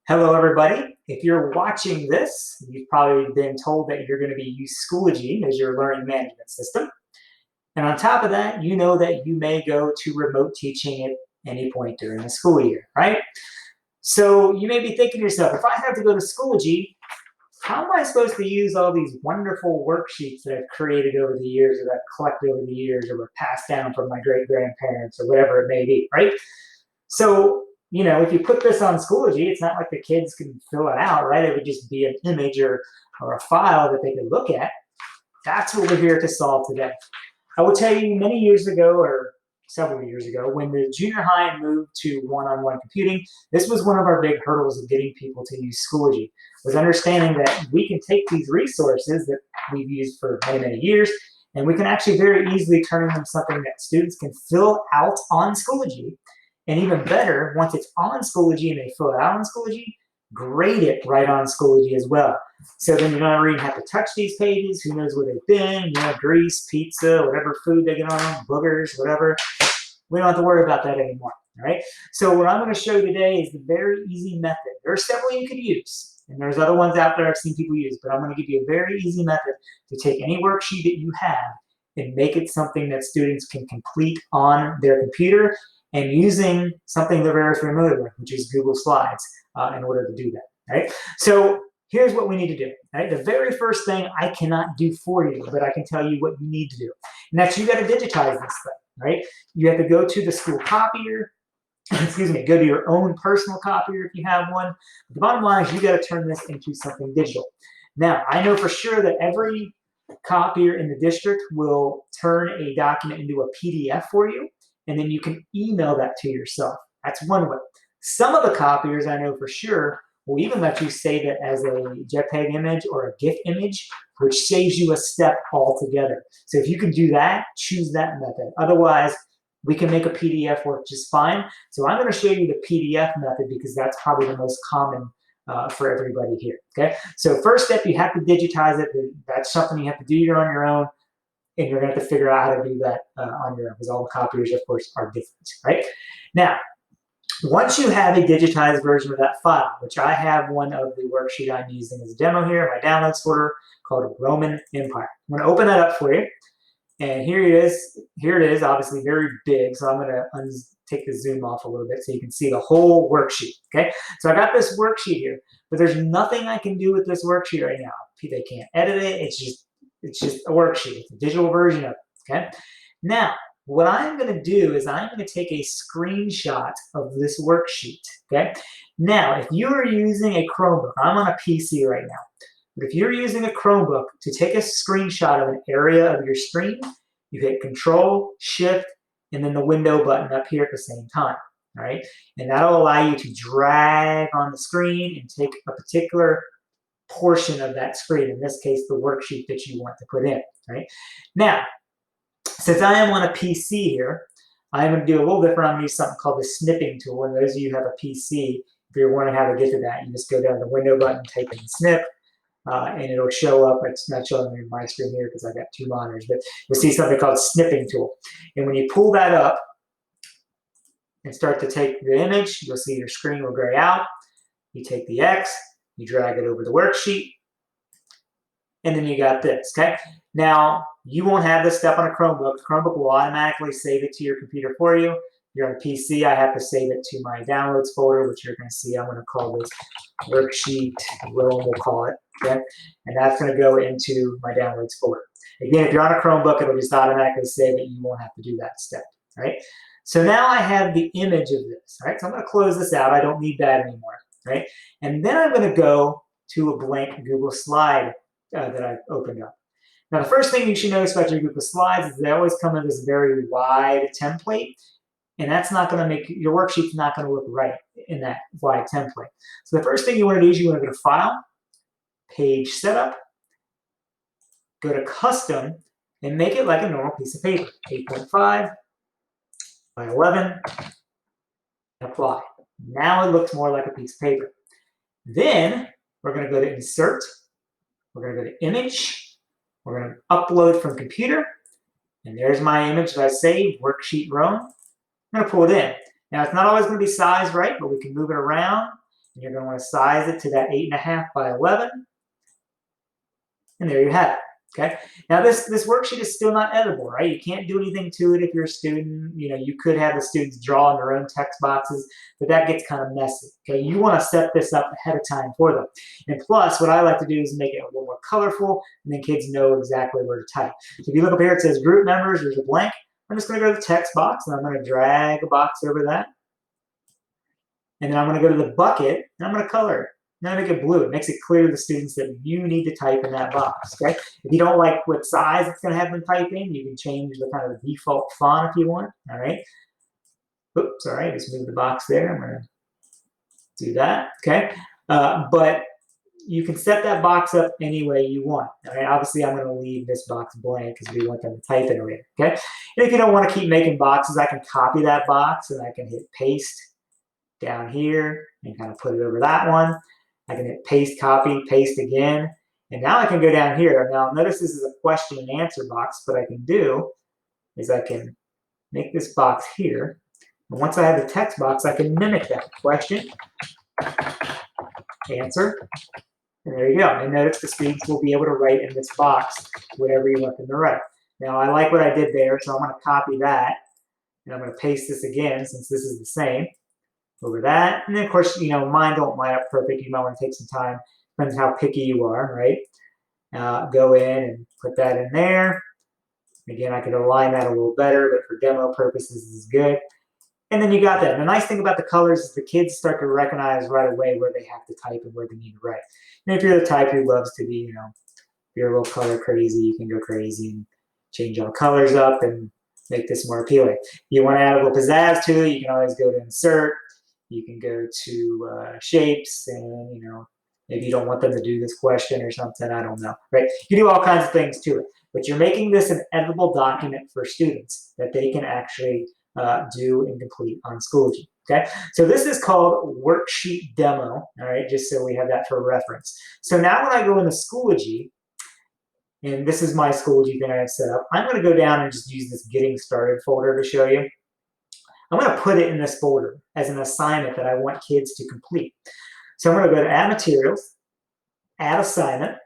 Hello, everybody. If you're watching this, you've probably been told that you're going to be using Schoology as your learning management system. And on top of that, you know that you may go to remote teaching at any point during the school year, right? So you may be thinking to yourself, if I have to go to Schoology, how am I supposed to use all these wonderful worksheets that I've created over the years, or that I've collected over the years, or were passed down from my great-grandparents, or whatever it may be, right? So, if you put this on Schoology, it's not like the kids can fill it out, right? It would just be an image or a file that they could look at. That's what we're here to solve today. I will tell you, many years ago, or several years ago, when the junior high moved to one-on-one computing, this was one of our big hurdles of getting people to use Schoology, was understanding that we can take these resources that we've used for many, many years, and we can actually very easily turn them something that students can fill out on Schoology. And even better, once it's on Schoology and they fill it out on Schoology, grade it right on Schoology as well. So then you don't even have to touch these pages. Who knows where they've been, grease, pizza, whatever food they get on them, boogers, whatever. We don't have to worry about that anymore, all right? So what I'm going to show you today is the very easy method. There are several you could use, and there's other ones out there I've seen people use, but I'm going to give you a very easy method to take any worksheet that you have and make it something that students can complete on their computer, and using something they're very familiar with, which is Google Slides, in order to do that, right? So here's what we need to do, right? The very first thing I cannot do for you, but I can tell you what you need to do. And that's you got to digitize this thing, right? You have to go to the school copier, excuse me, go to your own personal copier if you have one. But the bottom line is you got to turn this into something digital. Now, I know for sure that every copier in the district will turn a document into a PDF for you, and then you can email that to yourself. That's one way. Some of the copiers, I know for sure, will even let you save it as a JPEG image or a GIF image, which saves you a step altogether. So if you can do that, choose that method. Otherwise, we can make a PDF work just fine. So I'm going to show you the PDF method because that's probably the most common for everybody here, okay? So first step, you have to digitize it. That's something you have to do on your own. And you're going to have to figure out how to do that on your own, because all the copiers, of course, are different, right? Now, once you have a digitized version of that file, which I have one of the worksheet I'm using as a demo here in my downloads folder called Roman Empire. I'm going to open that up for you. And here it is. Here it is, obviously very big. So I'm going to take the zoom off a little bit so you can see the whole worksheet, okay? So I got this worksheet here, but there's nothing I can do with this worksheet right now. They can't edit it. It's just a worksheet. It's a digital version of it, okay? Now, what I'm going to do is I'm going to take a screenshot of this worksheet, okay? Now, if you are using a Chromebook, I'm on a PC right now, but if you're using a Chromebook, to take a screenshot of an area of your screen, you hit Control, Shift, and then the window button up here at the same time, all right? And that'll allow you to drag on the screen and take a particular portion of that screen, in this case, the worksheet that you want to put in, right? Now, since I am on a PC here, I'm going to do a little different. I'm going to use something called the Snipping Tool. And those of you who have a PC, if you're wondering how to get to that, you just go down to the window button, type in snip, and it'll show up. It's not showing me my screen here because I got two monitors, but you'll see something called Snipping Tool. And when you pull that up and start to take the image, you'll see your screen will gray out. You take the X, you drag it over the worksheet, and then you got this, okay? Now, you won't have this step on a Chromebook. The Chromebook will automatically save it to your computer for you. If you're on a PC, I have to save it to my downloads folder, which you're going to see. I'm going to call this Worksheet Rome, we'll call it, okay? And that's going to go into my downloads folder. Again, if you're on a Chromebook, it'll just automatically save it. You won't have to do that step, right? So now I have the image of this, right? So I'm going to close this out. I don't need that anymore, right? And then I'm going to go to a blank Google slide that I've opened up. Now, the first thing you should notice about your Google Slides is they always come in this very wide template, and that's not going to make your worksheet's not going to look right in that wide template. So the first thing you want to do is you want to go to File, Page Setup, go to Custom, and make it like a normal piece of paper, 8.5 by 11, and apply. Now it looks more like a piece of paper. Then we're going to go to Insert, we're going to go to Image, we're going to upload from computer, and there's my image that I saved, Worksheet Rome. I'm going to pull it in. Now, it's not always going to be sized right, but we can move it around. You're going to want to size it to that 8.5 by 11. And there you have it. Okay. Now this worksheet is still not editable, right? You can't do anything to it if you're a student. You could have the students draw in their own text boxes, but that gets kind of messy. Okay. You want to set this up ahead of time for them. And plus, what I like to do is make it a little more colorful, and then kids know exactly where to type. So if you look up here, it says group members. There's a blank. I'm just going to go to the text box, and I'm going to drag a box over that. And then I'm going to go to the bucket, and I'm going to color it. Now make it blue. It makes it clear to the students that you need to type in that box, okay? If you don't like what size it's going to have them type in, you can change the kind of default font if you want, all right? Oops, sorry, I just moved the box there. I'm going to do that, okay? But you can set that box up any way you want, all right? Obviously, I'm going to leave this box blank because we want them to type in it, okay? And if you don't want to keep making boxes, I can copy that box and I can hit paste down here and kind of put it over that one. I can hit paste, copy, paste again. And now I can go down here. Now notice this is a question and answer box. What I can do is I can make this box here. And once I have the text box, I can mimic that question, answer, and there you go. And notice the students will be able to write in this box whatever you want them to write. Now I like what I did there, so I'm going to copy that. And I'm going to paste this again since this is the same. Over that, and then of course, mine don't line up perfect. You might want to take some time. Depends how picky you are, right? Go in and put that in there. Again, I could align that a little better, but for demo purposes, this is good. And then you got that. And the nice thing about the colors is the kids start to recognize right away where they have to type and where they need to write. And if you're the type who loves to be, if you're a little color crazy, you can go crazy and change all colors up and make this more appealing. If you want to add a little pizzazz to it, you can always go to insert. You can go to shapes and, maybe you don't want them to do this question or something. I don't know, right? You can do all kinds of things to it. But you're making this an editable document for students that they can actually do and complete on Schoology, okay? So this is called Worksheet Demo, all right, just so we have that for reference. So now when I go into Schoology, and this is my Schoology thing I have set up, I'm going to go down and just use this Getting Started folder to show you. I'm going to put it in this folder as an assignment that I want kids to complete. So I'm going to go to Add Materials, Add Assignment,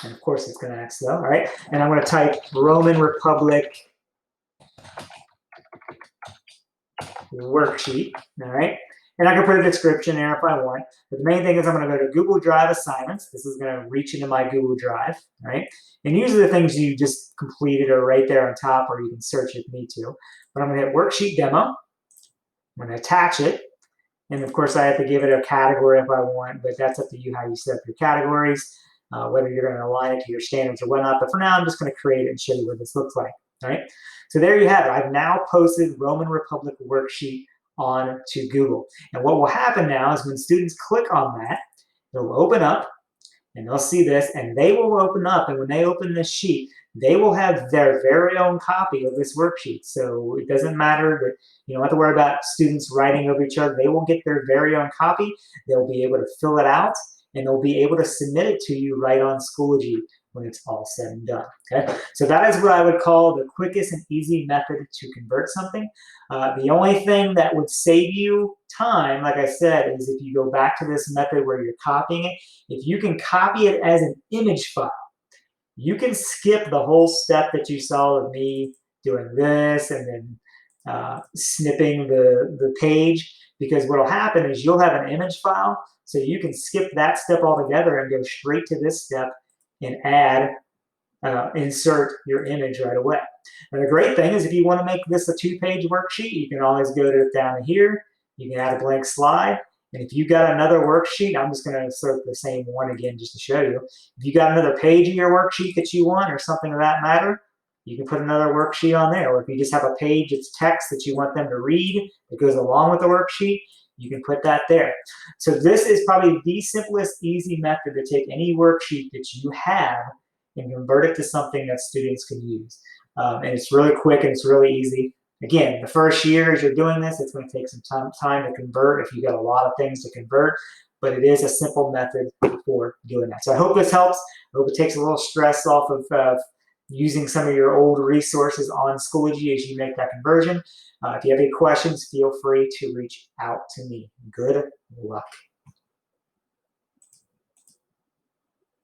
and of course it's going to act slow, all right? And I'm going to type Roman Republic Worksheet, all right? And I can put a description there if I want. But the main thing is I'm going to go to Google Drive Assignments. This is going to reach into my Google Drive, right? And usually the things you just completed are right there on top, or you can search if you need to. But I'm going to hit Worksheet Demo. I'm going to attach it. And of course, I have to give it a category if I want, but that's up to you how you set up your categories, whether you're going to align it to your standards or whatnot. But for now, I'm just going to create it and show you what this looks like, all right? So there you have it. I've now posted Roman Republic Worksheet on to Google. And what will happen now is when students click on that, it'll open up and they'll see this and they will open up. And when they open this sheet, they will have their very own copy of this worksheet. So it doesn't matter that you don't have to worry about students writing over each other. They will get their very own copy. They'll be able to fill it out and they'll be able to submit it to you right on Schoology when it's all said and done, okay? So that is what I would call the quickest and easy method to convert something. The only thing that would save you time, like I said, is if you go back to this method where you're copying it. If you can copy it as an image file, you can skip the whole step that you saw of me doing this and then snipping the page, because what will happen is you'll have an image file, so you can skip that step altogether and go straight to this step and add, insert your image right away. And the great thing is if you want to make this a 2-page worksheet, you can always go to down here, you can add a blank slide, and if you got another worksheet, I'm just going to insert the same one again just to show you. If you got another page of your worksheet that you want or something of that matter, you can put another worksheet on there. Or if you just have a page that's text that you want them to read that goes along with the worksheet, you can put that there. So this is probably the simplest, easy method to take any worksheet that you have and convert it to something that students can use. And it's really quick and it's really easy. Again, the first year as you're doing this, it's going to take some time to convert if you've got a lot of things to convert, but it is a simple method for doing that. So I hope this helps. I hope it takes a little stress off of using some of your old resources on Schoology as you make that conversion. If you have any questions, feel free to reach out to me. Good luck.